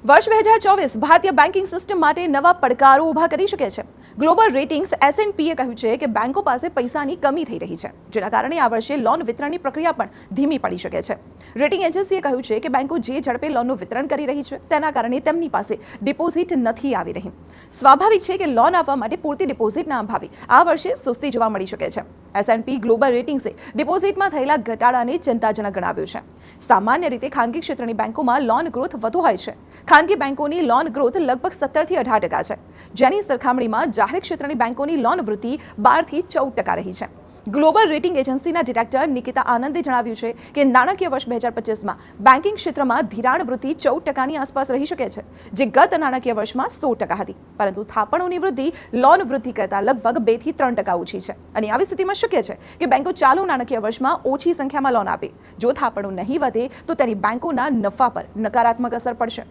વર્ષ 2024 ભારતીય banking system માટે નવા પડકારો ઊભા કરી શકે છે. ગ્લોબલ રેટિંગ્સ S&Pએ કહ્યું છે કે બેંકો પાસે પૈસાની કમી થઈ રહી છે, જેના કારણે આ વર્ષે લોન વિતરણની પ્રક્રિયા પણ ધીમી પડી શકે છે. રેટિંગ એજન્સીએ કહ્યું છે કે બેંકો જે ઝડપે લોનનું વિતરણ કરી રહી છે તેના કારણે તેમની પાસે ડિપોઝિટ નથી આવી રહી. સ્વાભાવિક છે કે લોન આપવા માટે પૂરતી ડિપોઝિટના અભાવે આ વર્ષે સુસ્તી જોવા મળી શકે છે. S&P ગ્લોબલ રેટિંગ્સે ડિપોઝિટમાં થયેલા ઘટાડાને ચિંતાજનક ગણાવ્યું છે. સામાન્ય રીતે ખાનગી ક્ષેત્રની બેંકોમાં લોન ગ્રોથ વધુ હોય છે. ખાનગી બેંકોની લોન ગ્રોથ લગભગ 17 થી 18% છે, જેની સરખામણીમાં જાહેર ક્ષેત્રની બેંકોની લોન વૃદ્ધિ 12 થી 14% રહી છે. ગ્લોબલ રેટિંગ એજન્સીના ડિરેક્ટર નિકિતા આનંદે જણાવ્યું છે કે નાણાકીય વર્ષ 2025માં બેન્કિંગ ક્ષેત્રમાં ધિરાણ વૃદ્ધિ 14%ની આસપાસ રહી શકે છે, જે ગત નાણાકીય વર્ષમાં 16% હતી. પરંતુ થાપણોની વૃદ્ધિ લોન વૃદ્ધિ કરતાં લગભગ 2 થી 3% ઓછી છે. અને આવી સ્થિતિમાં શક્ય છે કે બેંકો ચાલુ નાણાકીય વર્ષમાં ઓછી સંખ્યામાં લોન આપે. જો થાપણો નહીં વધે તો તેની બેંકોના નફા પર નકારાત્મક અસર પડશે.